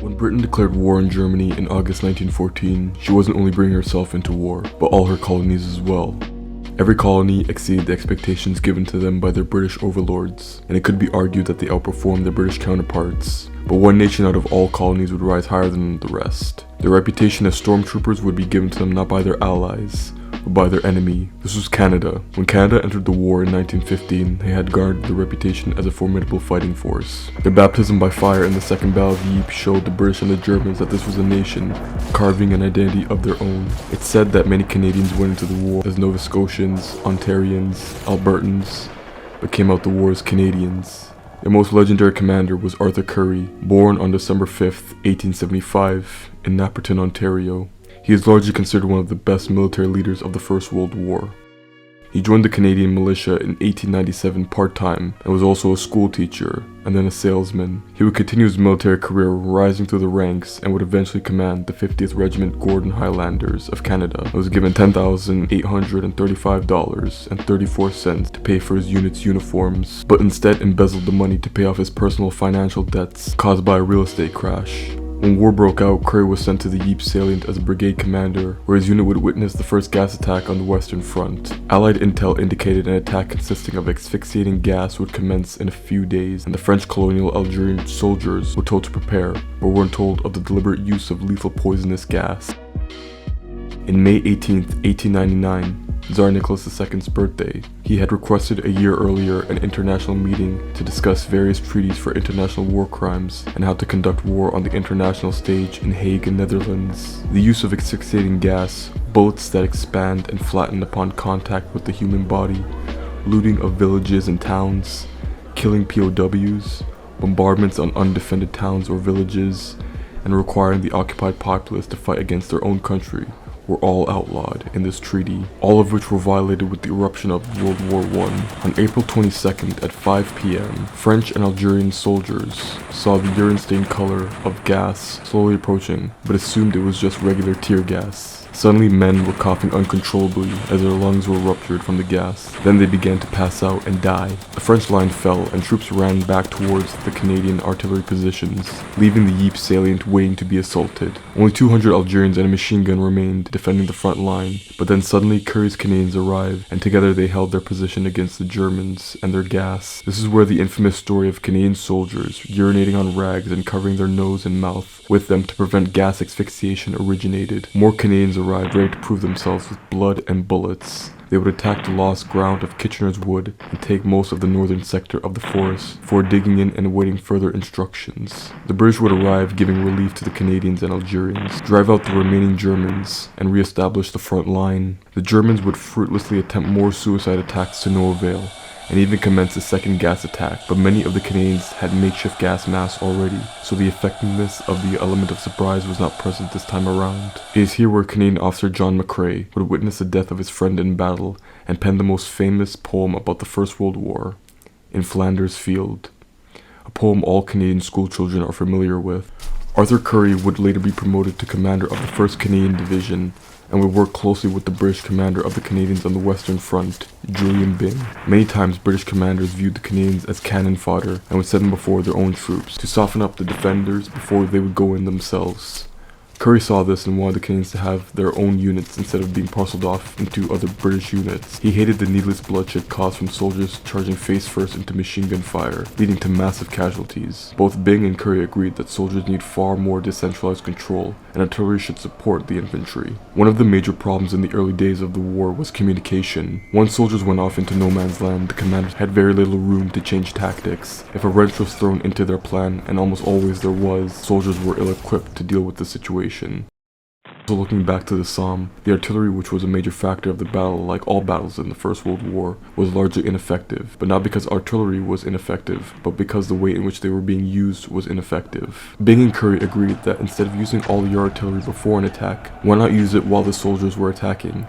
When Britain declared war on Germany in August 1914, she wasn't only bringing herself into war, but all her colonies as well. Every colony exceeded the expectations given to them by their British overlords, and it could be argued that they outperformed their British counterparts. But one nation out of all colonies would rise higher than the rest. Their reputation as stormtroopers would be given to them not by their allies, but by their enemy. This was Canada. When Canada entered the war in 1915, they had garnered the reputation as a formidable fighting force. Their baptism by fire in the Second Battle of Ypres showed the British and the Germans that this was a nation, carving an identity of their own. It's said that many Canadians went into the war as Nova Scotians, Ontarians, Albertans, but came out the war as Canadians. Their most legendary commander was Arthur Currie, born on December 5th, 1875, in Napperton, Ontario. He is largely considered one of the best military leaders of the First World War. He joined the Canadian militia in 1897 part-time and was also a school teacher and then a salesman. He would continue his military career rising through the ranks and would eventually command the 50th Regiment Gordon Highlanders of Canada and was given $10,835.34 to pay for his unit's uniforms, but instead embezzled the money to pay off his personal financial debts caused by a real estate crash. When war broke out, Currie was sent to the Ypres salient as a brigade commander, where his unit would witness the first gas attack on the Western Front. Allied intel indicated an attack consisting of asphyxiating gas would commence in a few days, and the French colonial Algerian soldiers were told to prepare, but weren't told of the deliberate use of lethal poisonous gas. In May 18, 1899, Tsar Nicholas II's birthday, he had requested a year earlier an international meeting to discuss various treaties for international war crimes and how to conduct war on the international stage in Hague, Netherlands. The use of asphyxiating gas, bullets that expand and flatten upon contact with the human body, looting of villages and towns, killing POWs, bombardments on undefended towns or villages, and requiring the occupied populace to fight against their own country were all outlawed in this treaty, all of which were violated with the eruption of World War I. On April 22nd at 5 p.m., French and Algerian soldiers saw the urine-stained color of gas slowly approaching, but assumed it was just regular tear gas. Suddenly men were coughing uncontrollably as their lungs were ruptured from the gas. Then they began to pass out and die. The French line fell and troops ran back towards the Canadian artillery positions, leaving the Ypres salient waiting to be assaulted. Only 200 Algerians and a machine gun remained defending the front line, but then suddenly Currie's Canadians arrived, and together they held their position against the Germans and their gas. This is where the infamous story of Canadian soldiers urinating on rags and covering their nose and mouth with them to prevent gas asphyxiation originated. More Canadians arrived ready to prove themselves with blood and bullets. They would attack the lost ground of Kitchener's Wood and take most of the northern sector of the forest before digging in and awaiting further instructions. The British would arrive, giving relief to the Canadians and Algerians, drive out the remaining Germans, and re-establish the front line. The Germans would fruitlessly attempt more suicide attacks to no avail, and even commenced a second gas attack, but many of the Canadians had makeshift gas masks already, so the effectiveness of the element of surprise was not present this time around. It is here where Canadian officer John Makai would witness the death of his friend in battle and pen the most famous poem about the First World War, In Flanders Field, a poem all Canadian schoolchildren are familiar with. Arthur Currie would later be promoted to commander of the 1st Canadian Division, and would work closely with the British commander of the Canadians on the Western Front, Julian Byng. Many times British commanders viewed the Canadians as cannon fodder and would set them before their own troops to soften up the defenders before they would go in themselves. Currie saw this and wanted the Canadians to have their own units instead of being parceled off into other British units. He hated the needless bloodshed caused from soldiers charging face first into machine gun fire, leading to massive casualties. Both Byng and Currie agreed that soldiers need far more decentralized control, and artillery should support the infantry. One of the major problems in the early days of the war was communication. Once soldiers went off into no man's land, the commanders had very little room to change tactics. If a wrench was thrown into their plan, and almost always there was, soldiers were ill-equipped to deal with the situation. So looking back to the Somme, the artillery, which was a major factor of the battle like all battles in the First World War, was largely ineffective, but not because artillery was ineffective, but because the way in which they were being used was ineffective. Byng and Currie agreed that instead of using all your artillery before an attack, why not use it while the soldiers were attacking?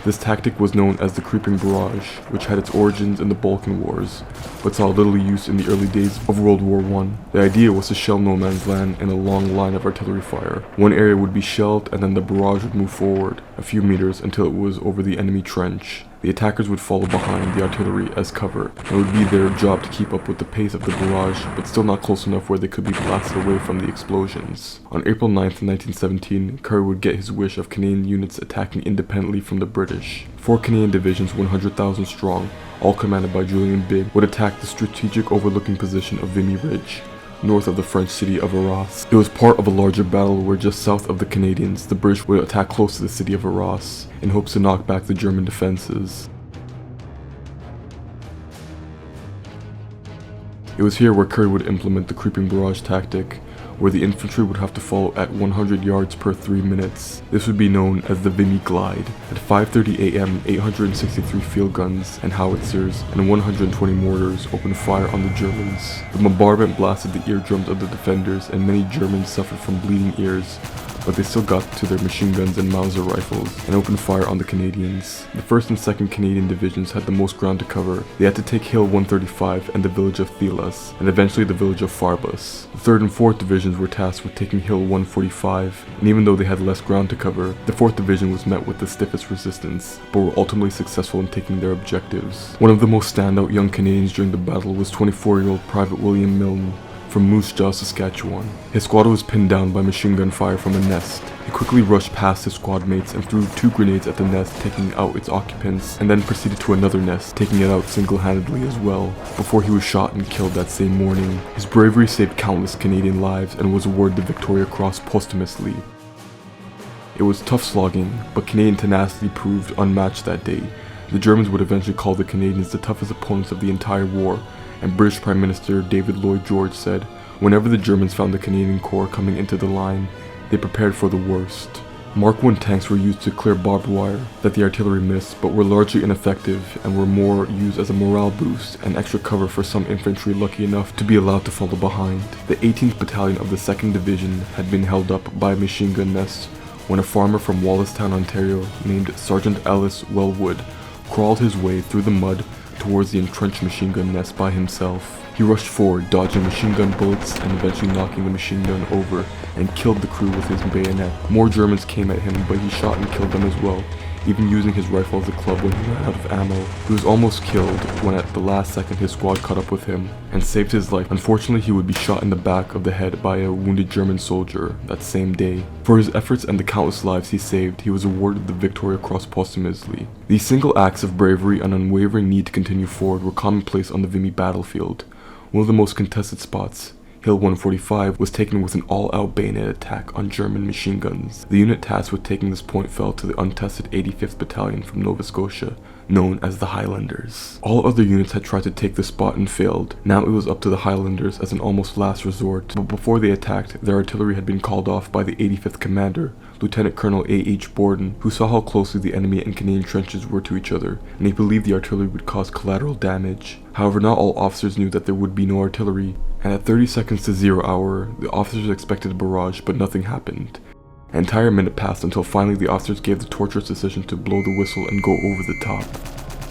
This tactic was known as the creeping barrage, which had its origins in the Balkan Wars, but saw little use in the early days of World War I. The idea was to shell no man's land in a long line of artillery fire. One area would be shelled and then the barrage would move forward a few meters until it was over the enemy trench. The attackers would follow behind the artillery as cover, and it would be their job to keep up with the pace of the barrage, but still not close enough where they could be blasted away from the explosions. On April 9th, 1917, Currie would get his wish of Canadian units attacking independently from the British. 4 Canadian divisions, 100,000 strong, all commanded by Julian Big, would attack the strategic overlooking position of Vimy Ridge, north of the French city of Arras. It was part of a larger battle where just south of the Canadians, the British would attack close to the city of Arras, in hopes to knock back the German defenses. It was here where Currie would implement the creeping barrage tactic, where the infantry would have to follow at 100 yards per 3 minutes. This would be known as the Vimy Glide. At 5:30 a.m., 863 field guns and howitzers and 120 mortars opened fire on the Germans. The bombardment blasted the eardrums of the defenders, and many Germans suffered from bleeding ears, but they still got to their machine guns and Mauser rifles and opened fire on the Canadians. The 1st and 2nd Canadian divisions had the most ground to cover. They had to take Hill 135 and the village of Thelas, and eventually the village of Farbus. The 3rd and 4th divisions were tasked with taking Hill 145, and even though they had less ground to cover, the 4th division was met with the stiffest resistance, but were ultimately successful in taking their objectives. One of the most standout young Canadians during the battle was 24-year-old Private William Milne, from Moose Jaw, Saskatchewan. His squad was pinned down by machine gun fire from a nest. He quickly rushed past his squad mates and threw 2 grenades at the nest, taking out its occupants, and then proceeded to another nest, taking it out single-handedly as well, before he was shot and killed that same morning. His bravery saved countless Canadian lives and was awarded the Victoria Cross posthumously. It was tough slogging, but Canadian tenacity proved unmatched that day. The Germans would eventually call the Canadians the toughest opponents of the entire war, and British Prime Minister David Lloyd George said, whenever the Germans found the Canadian Corps coming into the line, they prepared for the worst. Mark I tanks were used to clear barbed wire that the artillery missed, but were largely ineffective and were more used as a morale boost and extra cover for some infantry lucky enough to be allowed to follow behind. The 18th Battalion of the 2nd Division had been held up by a machine gun nest when a farmer from Wallacestown, Ontario, named Sergeant Ellis Wellwood, crawled his way through the mud towards the entrenched machine gun nest by himself. He rushed forward, dodging machine gun bullets and eventually knocking the machine gun over, and killed the crew with his bayonet. More Germans came at him, but he shot and killed them as well, even using his rifle as a club when he ran out of ammo. He was almost killed when at the last second his squad caught up with him and saved his life. Unfortunately, he would be shot in the back of the head by a wounded German soldier that same day. For his efforts and the countless lives he saved, he was awarded the Victoria Cross posthumously. These single acts of bravery and unwavering need to continue forward were commonplace on the Vimy battlefield. One of the most contested spots, Hill 145, was taken with an all-out bayonet attack on German machine guns. The unit tasked with taking this point fell to the untested 85th Battalion from Nova Scotia, known as the Highlanders. All other units had tried to take the spot and failed. Now it was up to the Highlanders as an almost last resort, but before they attacked, their artillery had been called off by the 85th Commander, Lieutenant Colonel A.H. Borden, who saw how closely the enemy and Canadian trenches were to each other, and he believed the artillery would cause collateral damage. However, not all officers knew that there would be no artillery, and at 30 seconds to 0 hour, the officers expected a barrage, but nothing happened. An entire minute passed until finally the officers gave the torturous decision to blow the whistle and go over the top.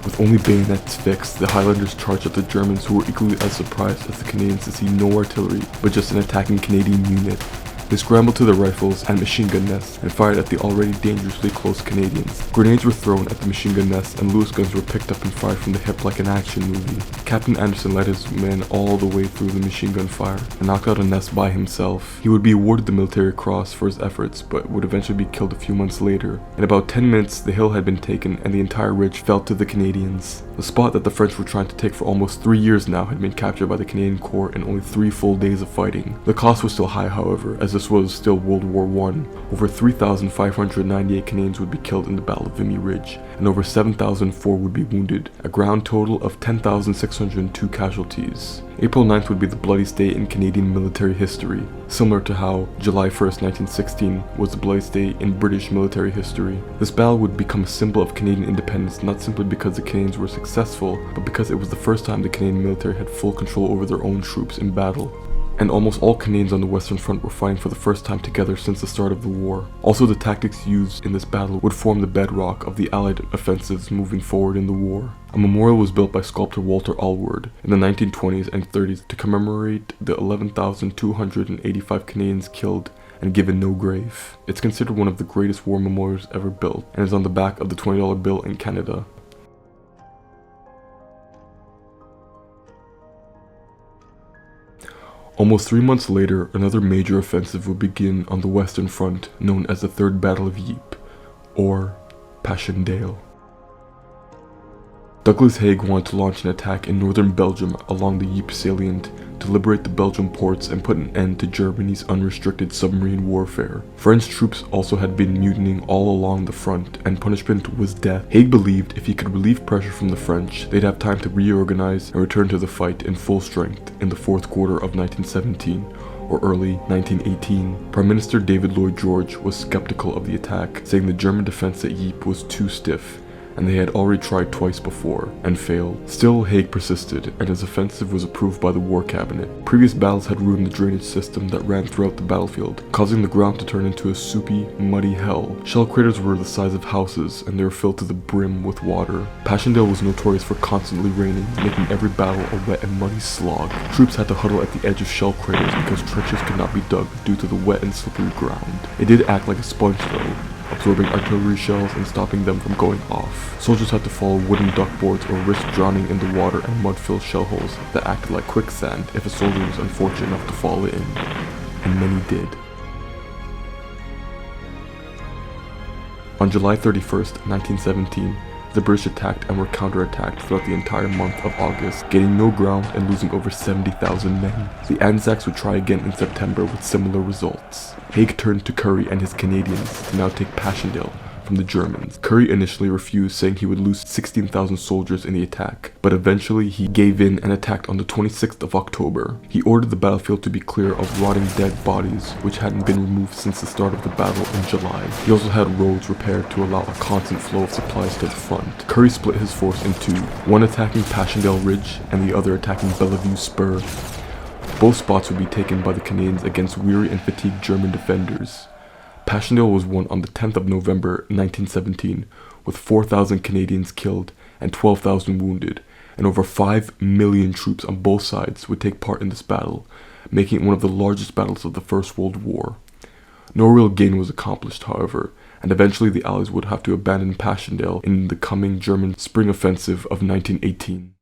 With only bayonets fixed, the Highlanders charged at the Germans, who were equally as surprised as the Canadians to see no artillery, but just an attacking Canadian unit. They scrambled to their rifles and machine gun nests and fired at the already dangerously close Canadians. Grenades were thrown at the machine gun nests and Lewis guns were picked up and fired from the hip like an action movie. Captain Anderson led his men all the way through the machine gun fire and knocked out a nest by himself. He would be awarded the Military Cross for his efforts, but would eventually be killed a few months later. In about 10 minutes, the hill had been taken and the entire ridge fell to the Canadians. The spot that the French were trying to take for almost 3 years now had been captured by the Canadian Corps in only 3 full days of fighting. The cost was still high, however, as this was still World War I. Over 3,598 Canadians would be killed in the Battle of Vimy Ridge, and over 7,004 would be wounded, a ground total of 10,602 casualties. April 9th would be the bloodiest day in Canadian military history, similar to how July 1st, 1916 was the bloodiest day in British military history. This battle would become a symbol of Canadian independence, not simply because the Canadians were successful, but because it was the first time the Canadian military had full control over their own troops in battle. and almost all Canadians on the Western Front were fighting for the first time together since the start of the war. Also, the tactics used in this battle would form the bedrock of the Allied offensives moving forward in the war. A memorial was built by sculptor Walter Allward in the 1920s and 30s to commemorate the 11,285 Canadians killed and given no grave. It's considered one of the greatest war memorials ever built and is on the back of the $20 bill in Canada. Almost 3 months later, another major offensive would begin on the Western Front, known as the Third Battle of Ypres, or Passchendaele. Douglas Haig wanted to launch an attack in northern Belgium along the Ypres salient to liberate the Belgian ports and put an end to Germany's unrestricted submarine warfare. French troops also had been mutinying all along the front, and punishment was death. Haig believed if he could relieve pressure from the French, they'd have time to reorganize and return to the fight in full strength in the fourth quarter of 1917. Or early 1918. Prime Minister David Lloyd George was skeptical of the attack, saying the German defense at Ypres was too stiff, and they had already tried twice before, and failed. Still, Haig persisted, and his offensive was approved by the War Cabinet. Previous battles had ruined the drainage system that ran throughout the battlefield, causing the ground to turn into a soupy, muddy hell. Shell craters were the size of houses, and they were filled to the brim with water. Passchendaele was notorious for constantly raining, making every battle a wet and muddy slog. Troops had to huddle at the edge of shell craters because trenches could not be dug due to the wet and slippery ground. It did act like a sponge though, absorbing artillery shells and stopping them from going off. Soldiers had to follow wooden duckboards or risk drowning in the water and mud-filled shell holes that acted like quicksand if a soldier was unfortunate enough to fall in. And many did. On July 31st, 1917, the British attacked and were counterattacked throughout the entire month of August, gaining no ground and losing over 70,000 men. The Anzacs would try again in September with similar results. Haig turned to Currie and his Canadians to now take Passchendaele from the Germans. Currie initially refused, saying he would lose 16,000 soldiers in the attack, but eventually he gave in and attacked on the 26th of October. He ordered the battlefield to be clear of rotting dead bodies, which hadn't been removed since the start of the battle in July. He also had roads repaired to allow a constant flow of supplies to the front. Currie split his force in two, one attacking Passchendaele Ridge and the other attacking Bellevue Spur. Both spots would be taken by the Canadians against weary and fatigued German defenders. Passchendaele was won on the 10th of November 1917, with 4,000 Canadians killed and 12,000 wounded, and over 5 million troops on both sides would take part in this battle, making it one of the largest battles of the First World War. No real gain was accomplished, however, and eventually the Allies would have to abandon Passchendaele in the coming German spring offensive of 1918.